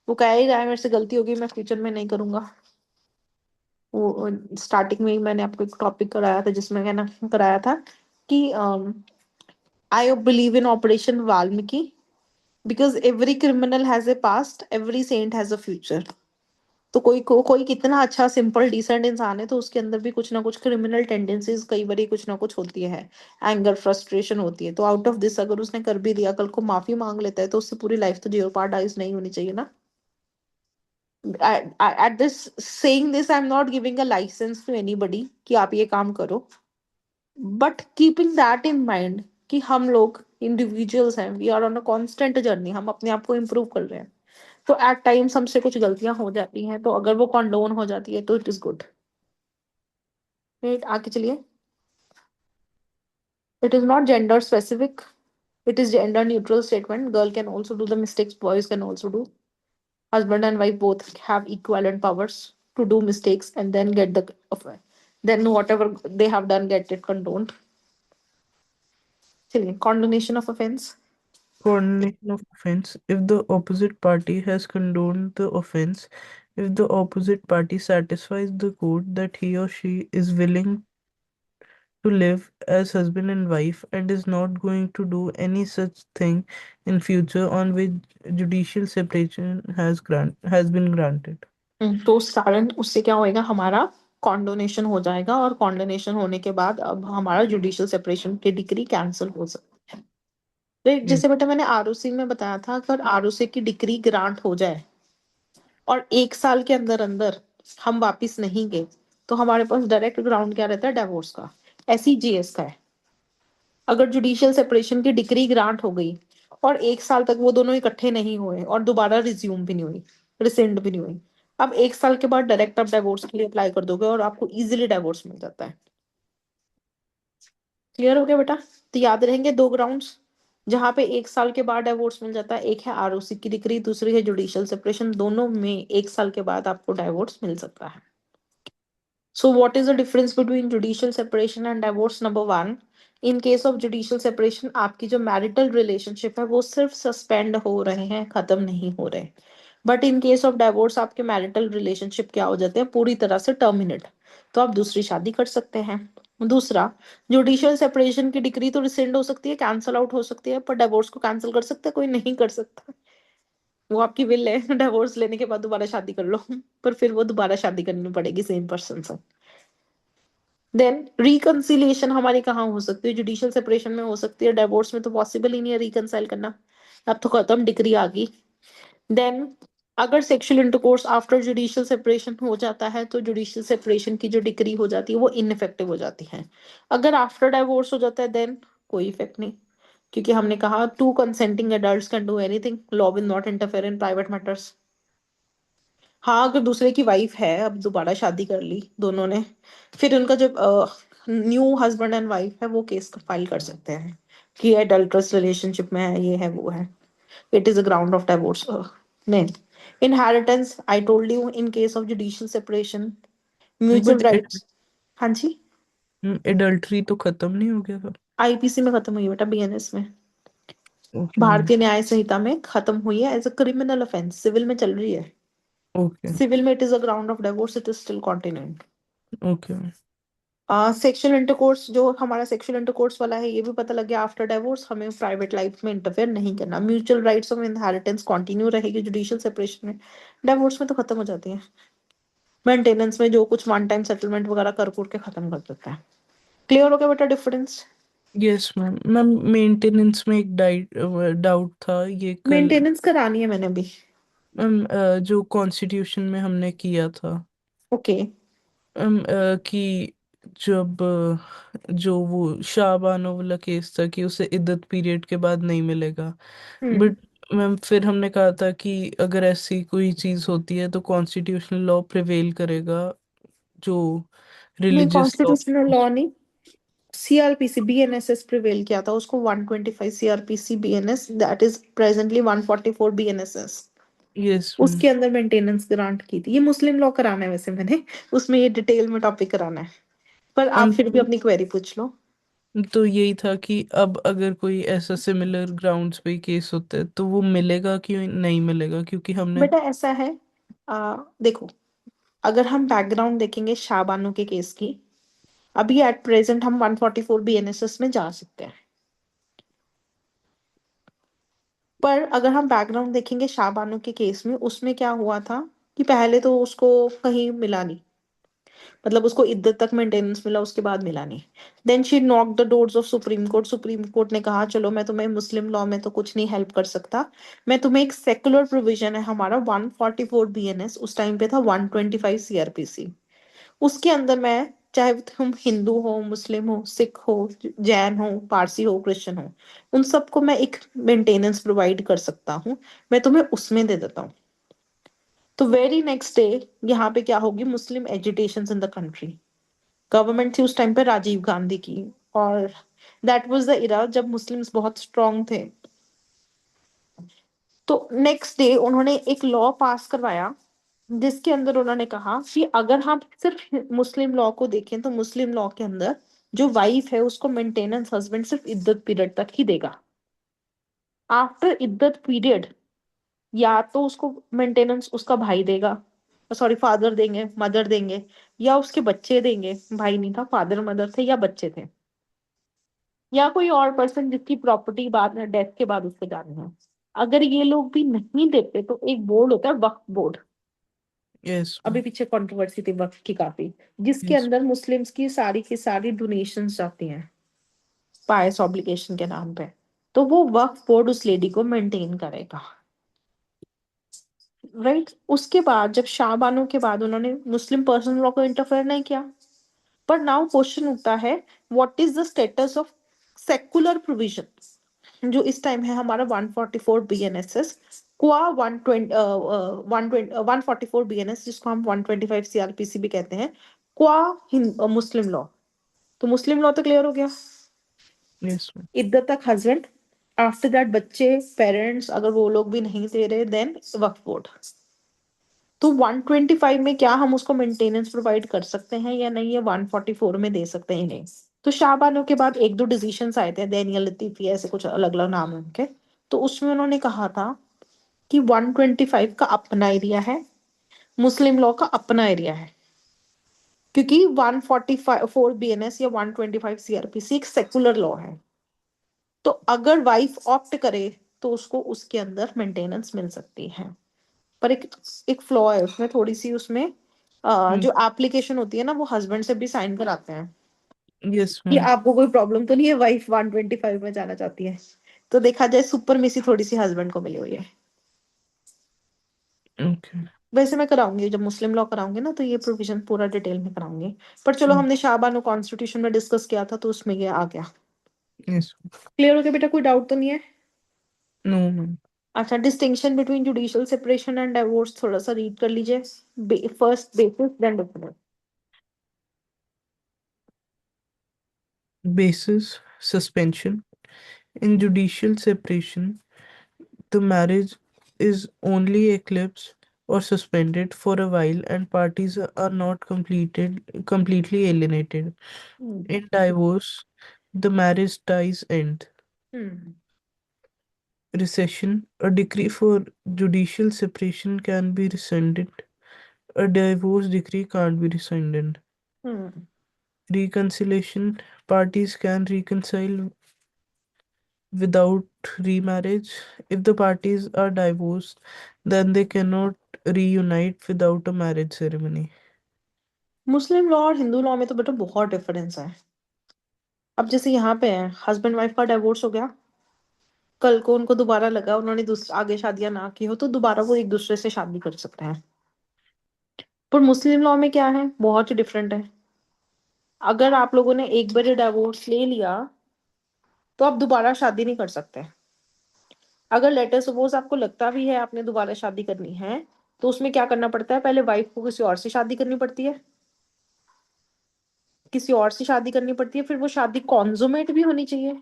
वो कह ही रहा है मेरे से गलती होगी, मैं फ्यूचर में नहीं करूंगा। वो स्टार्टिंग में ही मैंने आपको एक टॉपिक कराया था जिसमें कहना कराया था कि I believe in operation Valmiki, because every criminal has a past, every saint has a future. तो कोई कितना अच्छा सिंपल डिसेंट इंसान है तो उसके अंदर भी कुछ ना कुछ क्रिमिनल टेंडेंसीज कई बार कुछ ना कुछ होती है, एंगर फ्रस्ट्रेशन होती है, तो आउट ऑफ दिस अगर उसने कर भी दिया, कल को माफी मांग लेता है, तो उससे पूरी लाइफ तो जेओपार्डाइज नहीं होनी चाहिए ना। At this saying this I am not giving a licence to anybody कि आप ये काम करो, but keeping that in mind कि हम लोग इंडिविजुअल्स हैं, we are on a constant journey, हम अपने आप को इम्प्रूव कर रहे हैं। तो एट टाइम्स हमसे कुछ गलतियां हो जाती हैं, तो अगर वो कॉन्डोन हो जाती है तो इट इज गुड। राइट, आगे चलिए। It is not gender specific, it is gender neutral statement, girl can also do the mistakes, boys can also do, husband and wife both have equivalent powers to do mistakes and then get the then whatever they have done get it condoned। चलिए, condonation of offense। Condemnation of offense. If the opposite party has condoned the offense, if the opposite party satisfies the court that he or she is willing to live as husband and wife and is not going to do any such thing in future on which judicial separation has been granted. तो उस कारण उससे क्या होएगा, हमारा कॉन्डोनेशन हो जाएगा, और कॉन्डोनेशन होने के बाद अब हमारा जुडिशियल सेपरेशन की डिग्री कैंसिल हो सकती है। राइट, yes, जैसे बेटा मैंने आरओसी में बताया था, अगर आरओसी की डिग्री ग्रांट हो जाए और 1 साल के अंदर अंदर हम वापिस नहीं गए, तो हमारे पास डायरेक्ट ग्राउंड क्या रहता है, डिवोर्स का। ऐसी जीएस का है। अगर जुडिशियल सेपरेशन की डिग्री ग्रांट हो गई और 1 साल तक वो दोनों इकट्ठे नहीं हुए और दोबारा रिज्यूम भी नहीं हुई, रिसेंड भी नहीं हुई, अब 1 साल के बाद डायरेक्ट आप डिवोर्स के लिए अप्लाई कर दोगे और आपको इजीली डिवोर्स मिल जाता है। क्लियर हो गया बेटा? तो याद रहेंगे दो ग्राउंड्स जहां पे 1 साल के बाद डिवोर्स मिल जाता है, एक है आरओसी की डिग्री, दूसरी है जुडिशियल सेपरेशन। दोनों में 1 साल के बाद आपको डिवोर्स मिल सकता है। So what is the difference between judicial separation and divorce? Number one, in case of judicial separation, आपकी जो marital relationship है वो सिर्फ suspend हो रहे हैं, खत्म नहीं हो रहे। But in case of divorce आपके मैरिटल रिलेशनशिप क्या हो जाते हैं, पूरी तरह से टर्मिनेट। तो आप दूसरी शादी कर सकते हैं। दूसरा, जुडिशियल सेपरेशन की डिग्री तो रिसेंड हो सकती है, कैंसल आउट हो सकती है, पर डिवोर्स को कैंसिल कर सकता है कोई? नहीं कर सकता। वो आपकी विल है, डिवोर्स लेने के बाद दोबारा शादी कर लो, पर फिर वो दोबारा शादी करनी पड़ेगी सेम पर्सन से। देन रिकंसिलिएशन हमारी कहाँ हो सकती है, जुडिशियल सेपरेशन में हो सकती है, डिवोर्स में तो पॉसिबल ही नहीं है रिकंसाइल करना। अब तो खत्म, डिग्री आ गई। देन अगर sexual intercourse after judicial separation हो जाता है तो जुडिशियल सेपरेशन की जो डिग्री हो जाती है वो इनइफेक्टिव हो जाती है। अगर आफ्टर डाइवोर्स हो जाता है देन कोई इफेक्ट नहीं, क्योंकि हमने कहा two consenting adults can do anything, law will not interfere in private matters. हाँ, अगर दूसरे की वाइफ है, अब दोबारा शादी कर ली दोनों ने, फिर उनका जो न्यू हस्बैंड एंड वाइफ है वो केस फाइल कर सकते हैं कि एडल्ट्रस रिलेशनशिप में है, ये है वो है। It is a ground of divorce. नहीं, inheritance I told you in case of judicial separation, mutual but rights. हाँ जी, एडल्ट्री तो खत्म नहीं हो गया था। आईपीसी में खत्म हुई है बेटा, बीएनएस में, ओके मैम। भारतीय न्याय संहिता में खत्म हुई है as a criminal offence, civil में चल रही है। ओके। सिविल में it is a ground of divorce, it is still continuing. Okay ma'am. Sexual intercourse जो हमारा सेक्सुअल इंटरकोर्स वाला है, ये भी पता लग गया, आफ्टर डिवोर्स हमें प्राइवेट लाइफ में इंटरफेयर नहीं करना। Mutual rights of inheritance continue रहेगी जुडिशियल सेपरेशन में, डिवोर्स में तो खत्म हो जाती है। मेंटेनेंस में जो कुछ वन टाइम सेटलमेंट वगैरह कर कुर के खत्म कर देता है। क्लियर हो गया बेटा difference? Yes ma'am. Ma'am maintenance में एक डाउट था ये कल। मेंटेनेंस करानी है मैंने अभी। मैम जो कॉन्स्टिट्यूशन में हमने किया था ओके। मैम कि जब जो वो शाहबानो वाला केस था कि उसे इद्दत पीरियड के बाद नहीं मिलेगा। हम्म। बट मैम फिर हमने कहा था कि अगर ऐसी कोई चीज होती है तो कॉन्स्टिट्यूशनल लॉ प्रिवेल करेगा, जो नहीं, रिलीजियस लॉ। कॉन्स्टिट्यूशनल लॉ नहीं, सीआरपीसी बीएनएसएस प्रिवेल किया था, उसको 125 CrPC BNS, that is presently 144 BNSS, yes ma'am. उसके अंदर मेंटेनेंस ग्रांट की थी। ये मुस्लिम लॉ कराना है वैसे मैंने, उसमें ये डिटेल में टॉपिक कराना है, पर आप फिर भी तो अपनी क्वेरी पूछ लो। तो यही था कि अब अगर कोई ऐसा सिमिलर ग्राउंड्स पे केस होता है तो वो मिलेगा क्यों नहीं मिलेगा, क्योंकि हमने। बेटा ऐसा है, देखो, अगर हम बैकग्राउंड देखेंगे शाहबानो के केस की, अभी एट प्रेजेंट हम 144 बीएनएसएस में जा सकते हैं। पर अगर हम बैकग्राउंड देखेंगे शाहबानो के केस में, उसमें क्या हुआ था कि पहले तो उसको कहीं मिला नहीं, मतलब उसको इद्दत तक मेंटेनेंस मिला, उसके बाद मिला नहीं। Then she knock the doors of Supreme Court, Supreme Court ने कहा चलो मैं तुम्हें मुस्लिम लॉ में तो कुछ नहीं हेल्प कर सकता, मैं तुम्हें एक सेकुलर प्रोविजन है हमारा 144 बीएनएस, उस टाइम पे था 125 सीआरपीसी, उसके अंदर मैं, चाहे तुम हिंदू हो, मुस्लिम हो, सिख हो, जैन हो, पारसी हो, क्रिश्चियन हो, उन सबको मैं एक मेंटेनेंस प्रोवाइड कर सकता हूँ, मैं तुम्हें उसमें दे देता हूँ। तो वेरी नेक्स्ट डे यहाँ पे क्या होगी, Muslim agitation in the country, government थी उस टाइम पे राजीव गांधी की, और दैट वाज द इरा जब मुस्लिम्स बहुत स्ट्रांग थे। तो नेक्स्ट डे उन्होंने एक लॉ पास करवाया जिसके अंदर उन्होंने कहा कि अगर हम सिर्फ मुस्लिम लॉ को देखें तो मुस्लिम लॉ के अंदर जो वाइफ है उसको मेंटेनेंस हस्बैंड सिर्फ इद्दत पीरियड तक ही देगा। आफ्टर इद्दत पीरियड या तो उसको मेंटेनेंस उसका भाई देगा, सॉरी फादर देंगे, मदर देंगे, या उसके बच्चे देंगे, भाई नहीं था, फादर मदर थे या बच्चे थे, या कोई और पर्सन जिसकी प्रॉपर्टी बाद में डेथ के बाद उसको जानी है। अगर ये लोग भी नहीं देते तो एक बोर्ड होता है वक्फ बोर्ड, यस अभी मैम। पीछे कंट्रोवर्सी थी वक्त की काफी, जिसके यस। अंदर मुस्लिम्स की सारी डोनेशंस जाती हैं पायस ऑब्लिगेशन के नाम पे। तो वो वक्फ बोर्ड उस लेडी को मेंटेन करेगा। राइट, उसके बाद जब शाह बानो के बाद उन्होंने मुस्लिम पर्सनल लॉ को इंटरफेयर नहीं किया। पर नाउ क्वेश्चन उठता है, what is the status of secular provision, जो इस टाइम है हमारा 144 बीएनएसएस क्वा 120 144 बीएनएस, जिसको हम 125 सीआरपीसी भी कहते हैं, क्वा मुस्लिम लॉ। तो मुस्लिम लॉ तो क्लियर हो गया, Yes, ma'am. इद्दत तक हस्बैंड, आफ्टर दैट बच्चे, पेरेंट्स अगर वो लोग भी नहीं दे रहे, देन वक्फ बोर्ड। तो 125 में क्या हम उसको मेंटेनेंस प्रोवाइड कर सकते हैं या नहीं, या 144 में दे सकते हैं नहीं। तो शाहबानो के बाद एक दो डिसीजंस आए थे, दैनियल लतीफी, ऐसे कुछ अलग अलग नाम है उनके। तो उसमें उन्होंने कहा था कि 125 का अपना एरिया है, मुस्लिम लॉ का अपना एरिया है, क्योंकि 144 बीएनएस या 125 सीआरपीसी एक सेकुलर लॉ है। तो अगर वाइफ ऑप्ट करे तो उसको उसके अंदर मेंटेनेंस मिल सकती है। पर एक एक फ्लॉ है उसमें थोड़ी सी, उसमें Mm. जो एप्लीकेशन होती है ना, वो हस्बैंड से भी साइन कराते हैं Yes, कि ma'am. आपको कोई प्रॉब्लम तो नहीं है, वाइफ 125 में जाना चाहती है। तो देखा जाए सुपर मिसी थोड़ी सी हस्बैंड को मिली हुई है। Okay. वैसे मैं कराऊंगी, जब मुस्लिम लॉ कराऊंगी ना, तो ये प्रोविजन पूरा डिटेल में कराऊंगी। पर चलो, Mm. हमने शाहबानो कॉन्स्टिट्यूशन में डिस्कस किया था, तो उसमें ये आ गया। Yes. क्लियर हो गया बेटा, कोई डाउट तो नहीं है? No, ma'am. अच्छा, distinction between judicial separation and divorce थोड़ा सा रीड कर लीजिए। First basis then difference. Basis suspension. In judicial separation, the marriage is only eclipsed or suspended for a while and parties are not completely alienated. Hmm. In divorce, the marriage ties end. Hmm. Recession. A decree for judicial separation can be rescinded. A divorce decree can't be rescinded. Hmm. Reconciliation. Parties can reconcile without remarriage. If the parties are divorced, then they cannot reunite without a marriage ceremony. Muslim law और Hindu law में तो बेटा बहुत difference है। अब जैसे यहाँ पे है, हस्बैंड वाइफ का डिवोर्स हो गया, कल को उनको दोबारा लगा, उन्होंने आगे शादियां ना की हो, तो दोबारा वो एक दूसरे से शादी कर सकते हैं। पर मुस्लिम लॉ में क्या है, बहुत ही डिफरेंट है। अगर आप लोगों ने एक बार डिवोर्स ले लिया, तो आप दोबारा शादी नहीं कर सकते। अगर लेटर सपोज आपको लगता भी है आपने दोबारा शादी करनी है, तो उसमें क्या करना पड़ता है, पहले वाइफ को किसी और से शादी करनी पड़ती है, किसी और से शादी करनी पड़ती है, फिर वो शादी कॉन्जुमेट भी होनी चाहिए।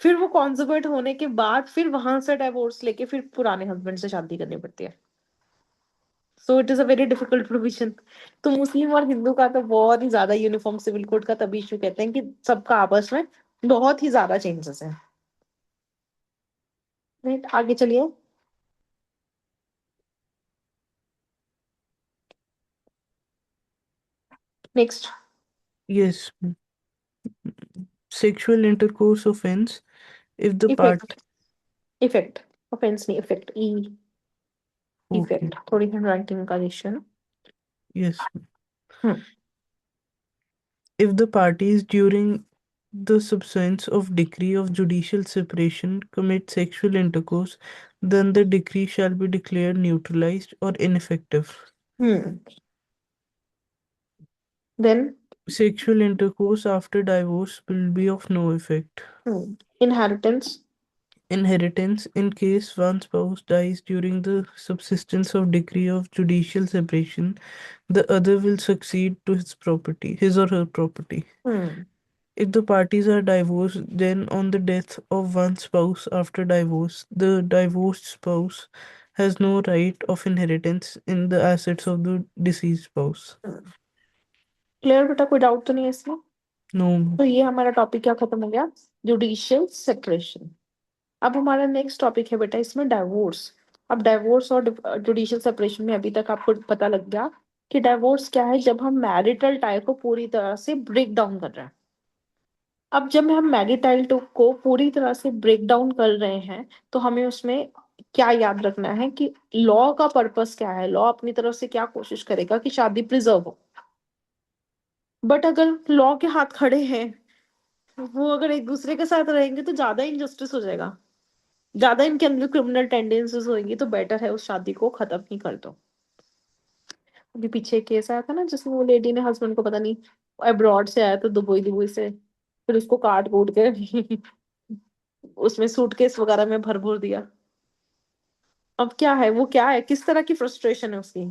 फिर वो कॉन्जुमेट होने के बाद फिर वहां से डिवोर्स लेके फिर पुराने हस्बैंड से शादी करनी पड़ती है। So it is a very difficult provision. तो मुस्लिम और हिंदू का तो बहुत ही ज्यादा, यूनिफॉर्म सिविल कोड का तभी इशू कहते हैं कि सबका आपस में बहुत ही ज्यादा चेंजेस है। राइट, आगे चलिए। Next. Yes, sexual intercourse offense if the part. Effect. Effect, offence नहीं, इफेक्ट, ई। Okay. इफेक्ट थोड़ी हैंड राइटिंग का इशू है ना। Yes. Hmm. If the parties during the substance of decree of judicial separation commit sexual intercourse, then the decree shall be declared neutralized or ineffective. Hmm. Then. Sexual intercourse after divorce will be of no effect. Inheritance. Inheritance in case one spouse dies during the subsistence of decree of judicial separation, the other will succeed to his or her property. Hmm. If the parties are divorced, then on the death of one spouse after divorce, the divorced spouse has no right of inheritance in the assets of the deceased spouse. Clear बेटा, कोई doubt तो नहीं है इसमें? No. तो ये हमारा topic क्या खत्म हो गया, जुडिशियल सेपरेशन। अब हमारा नेक्स्ट टॉपिक है बेटा इसमें डाइवोर्स। अब डाइवोर्स और जुडिशियल सेपरेशन में अभी तक आपको पता लग गया कि डाइवोर्स क्या है, जब हम मैरिटल टाई को पूरी तरह से ब्रेक डाउन कर रहे हैं। अब जब हम मैरिटल को पूरी तरह से ब्रेक डाउन कर रहे हैं, तो हमें उसमें क्या याद रखना है कि लॉ का पर्पस क्या है, लॉ अपनी तरफ से क्या कोशिश करेगा कि शादी प्रिजर्व हो। बट अगर लॉ के हाथ खड़े हैं वो अगर एक दूसरे के साथ रहेंगे तो ज्यादा इनजस्टिस हो जाएगा, ज्यादा इनके अंदर क्रिमिनल टेंडेंसीज होंगी, तो बेटर है उस शादी को खत्म ही कर दो। अभी पीछे केस आया था ना जिसमें वो लेडी ने हस्बैंड को पता नहीं अब्रॉड से आया था, दुबई दुबई से, फिर उसको काट कूट के उसमें सूटकेस वगैरह में भर भर दिया। अब क्या है, वो क्या है, किस तरह की फ्रस्ट्रेशन है उसकी,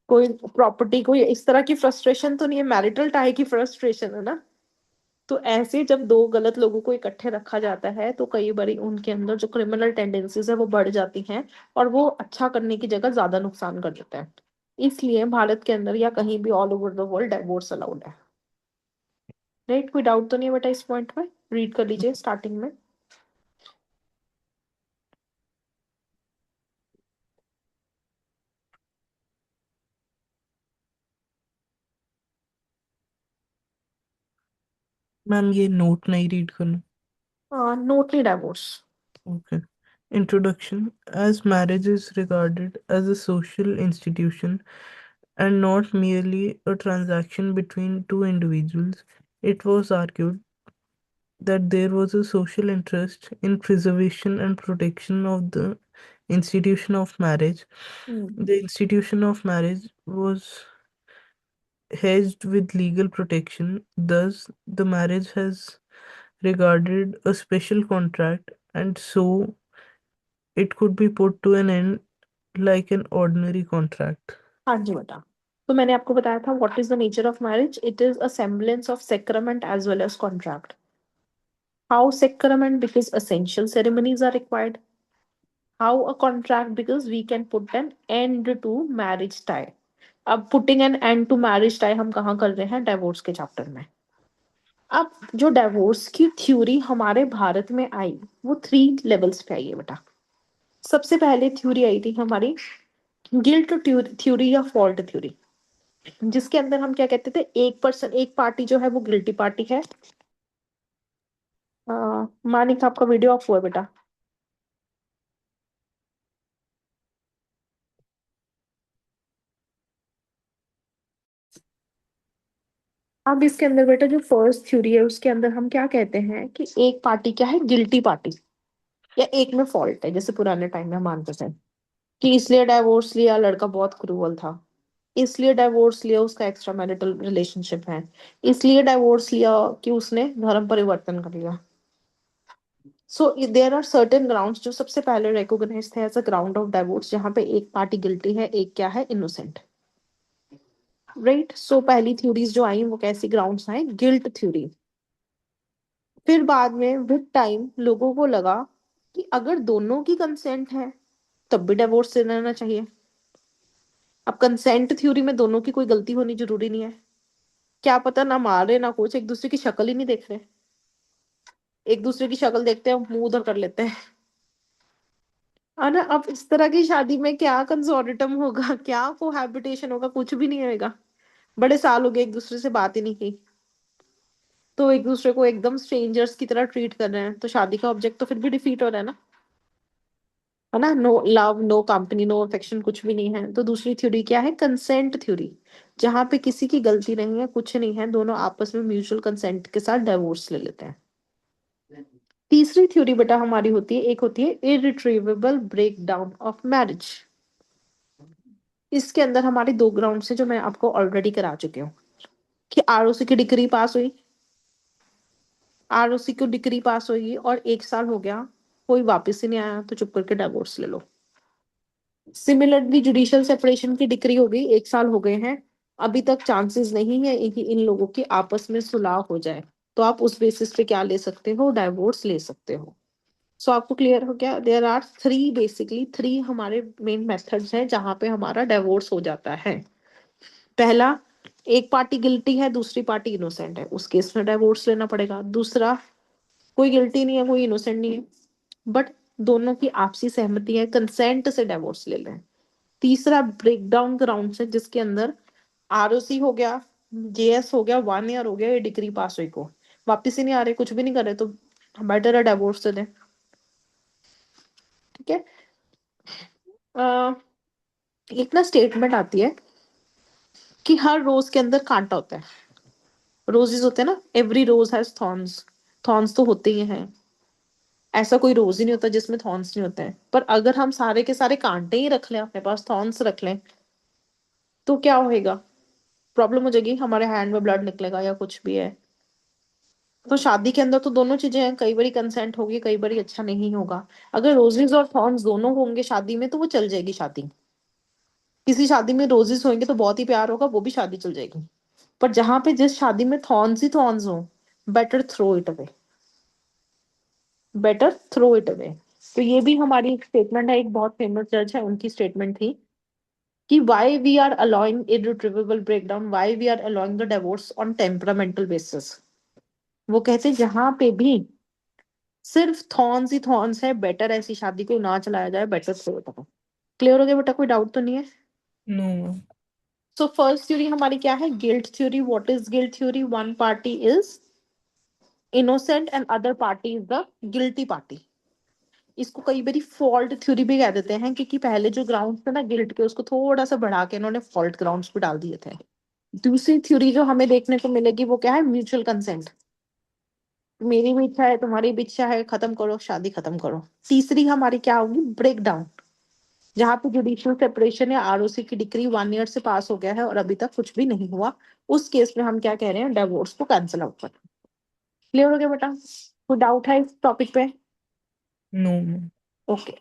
कोई प्रॉपर्टी, कोई इस तरह की फ्रस्ट्रेशन तो नहीं है, मैरिटल टाई की फ्रस्ट्रेशन है ना। तो ऐसे जब दो गलत लोगों को इकट्ठे रखा जाता है तो कई बार उनके अंदर जो क्रिमिनल टेंडेंसीज है वो बढ़ जाती हैं, और वो अच्छा करने की जगह ज्यादा नुकसान कर देते हैं। इसलिए भारत के अंदर या कहीं भी all over the world divorce allowed है। राइट, कोई डाउट तो नहीं है बेटा इस पॉइंट में? रीड कर लीजिए स्टार्टिंग में। मैम ये नोट नहीं रीड करना? नोटली divorce. Okay. Introduction. As marriage is regarded as a social institution and not merely a transaction between two individuals, it was argued that there was a social interest in preservation and protection of the institution of marriage. The institution of marriage was hedged with legal protection, thus, the marriage has regarded a special contract, and so it could be put to an end like an ordinary contract. हाँ जी बेटा, तो मैंने आपको बताया था what is the nature of marriage, it is a semblance of sacrament as well as contract. How sacrament, because essential ceremonies are required. How a contract, because we can put an end to marriage tie. अब putting an end to marriage tie हम कहाँ कर रहे हैं, divorce के chapter में। अब जो डाइवोर्स की थ्योरी हमारे भारत में आई, वो 3 लेवल्स पे आई है बेटा। सबसे पहले थ्योरी आई थी हमारी गिल्ट थ्योरी या फॉल्ट थ्योरी, जिसके अंदर हम क्या कहते थे, एक पर्सन, एक पार्टी जो है वो गिल्टी पार्टी है। मानिक आपका वीडियो ऑफ हुआ है बेटा। अब इसके अंदर बेटा जो फर्स्ट थ्योरी है उसके अंदर हम क्या कहते हैं कि एक पार्टी क्या है, गिल्टी पार्टी, या एक में फॉल्ट है। जैसे पुराने टाइम में हम मानते थे कि इसलिए डाइवोर्स लिया, लड़का बहुत क्रूअल था, इसलिए डाइवोर्स लिया, उसका एक्स्ट्रा मैरिटल रिलेशनशिप है, इसलिए डाइवोर्स लिया कि उसने धर्म परिवर्तन कर लिया। So there are certain grounds जो सबसे पहले रिकॉग्नाइज थे as a ground of divorce, जहाँ पे एक पार्टी गिल्टी है, एक क्या है, इनोसेंट। राइट, सो पहली थ्योरीज जो आई वो कैसी ग्राउंड्स आई, गिल्ट थ्योरी। फिर बाद में विद टाइम लोगों को लगा कि अगर दोनों की कंसेंट है तब भी डिवोर्स दे देना चाहिए। अब कंसेंट थ्योरी में दोनों की कोई गलती होनी जरूरी नहीं है। क्या पता ना मार रहे ना कुछ, एक दूसरे की शक्ल ही नहीं देख रहे, एक दूसरे की शक्ल देखते हैं मुंह उधर कर लेते हैं, है ना। अब इस तरह की शादी में क्या कंसोर्टियम होगा, क्या कोहैबिटेशन होगा, कुछ भी नहीं होगा। बड़े साल हो गए एक दूसरे से बात ही नहीं की, तो एक दूसरे को एकदम स्ट्रेंजर्स की तरह ट्रीट कर रहे हैं, तो शादी का ऑब्जेक्ट तो फिर भी डिफीट हो रहा है ना, है ना। No love, no company, no affection, कुछ भी नहीं है। तो दूसरी थ्योरी क्या है, कंसेंट थ्योरी, जहां पे किसी की गलती नहीं है, कुछ नहीं है, दोनों आपस में म्यूचुअल कंसेंट के साथ डाइवोर्स ले लेते हैं। तीसरी थ्योरी बेटा हमारी होती है, एक होती है irretrievable break down of marriage. इसके अंदर हमारी 2 ग्राउंड है जो मैं आपको ऑलरेडी करा चुकी हूँ, कि आरओसी की डिग्री पास हुई, आरओसी की डिग्री पास हुई और 1 साल हो गया, कोई वापस ही नहीं आया, तो चुप करके डाइवोर्स ले लो। सिमिलरली जुडिशियल सेपरेशन की डिक्री हो गई, 1 साल हो गए हैं, अभी तक चांसेस नहीं है कि इन लोगों की आपस में सुलह हो जाए, तो आप उस बेसिस पे क्या ले सकते हो, डाइवोर्स ले सकते हो। सो आपको क्लियर हो गया, देयर आर थ्री, बेसिकली 3 हमारे मेन मेथड्स हैं जहां पे हमारा डाइवोर्स हो जाता है। पहला, एक पार्टी गिल्टी है, दूसरी पार्टी इनोसेंट है, उस केस में डाइवोर्स लेना पड़ेगा। दूसरा, कोई गिल्टी नहीं है, कोई इनोसेंट नहीं है, बट दोनों की आपसी सहमति है, कंसेंट से डाइवोर्स ले लें। तीसरा, ब्रेकडाउन ग्राउंड है, जिसके अंदर आरओसी हो गया, जेएस हो गया, 1 ईयर हो गया, ये डिग्री पास हुई को वापिस ही नहीं आ रहे, कुछ भी नहीं कर रहे, तो बेटर है डाइवोर्स दे दें। ठीक है। अह, एक ना स्टेटमेंट आती है कि हर रोज के अंदर कांटा होता है, रोजेस होते हैं ना, every rose has thorns, thorns तो होते ही हैं, ऐसा कोई रोज ही नहीं होता जिसमें थॉर्न्स नहीं होते हैं। पर अगर हम सारे के सारे कांटे ही रख लें, अपने पास थॉर्न्स रख लें, तो क्या होएगा, प्रॉब्लम हो जाएगी, हमारे हैंड में ब्लड निकलेगा या कुछ भी है। तो शादी के अंदर तो दोनों चीजें हैं, कई बारी कंसेंट होगी, कई बारी अच्छा नहीं होगा। अगर रोजेस और थॉर्न्स दोनों होंगे शादी में तो वो चल जाएगी शादी। किसी शादी में रोजेस होंगे तो बहुत ही प्यार होगा, वो भी शादी चल जाएगी। पर जहां पे जिस शादी में थॉर्न्स ही थॉर्न्स हो, better throw it away, better throw it away. तो ये भी हमारी एक स्टेटमेंट है, एक बहुत फेमस जज है उनकी स्टेटमेंट थी कि why we are allowing irretrievable breakdown, why we are allowing the divorce on temperamental basis. वो कहते हैं जहां पे भी सिर्फ थॉर्न्स ही थॉर्न्स है, बेटर ऐसी शादी को ना चलाया जाए, better throw it away. Clear हो गया बेटा, कोई डाउट तो नहीं है? No. सो फर्स्ट थ्योरी हमारी क्या है, guilt theory. What is guilt theory? One party is innocent and other party is the guilty party. इसको कई बार फॉल्ट थ्योरी भी कह देते हैं, क्योंकि पहले जो ग्राउंड थे ना गिल्ट के, उसको थोड़ा सा बढ़ा के इन्होंने फॉल्ट ग्राउंड्स पे डाल दिए थे। दूसरी थ्योरी जो हमें देखने को मिलेगी वो क्या है, म्यूचुअल कंसेंट। मेरी भी इच्छा है, तुम्हारी भी इच्छा है, खत्म करो शादी, खत्म करो। तीसरी हमारी क्या होगी, ब्रेक डाउन। जहां पे जुडिशियल सेपरेशन या आरओसी की डिग्री 1 ईयर से पास हो गया है और अभी तक कुछ भी नहीं हुआ, उस केस में हम क्या कह रहे हैं, डिवोर्स को कैंसिल आउट कर। क्लियर हो गया बेटा? कोई डाउट है इस टॉपिक पे? No. ओके।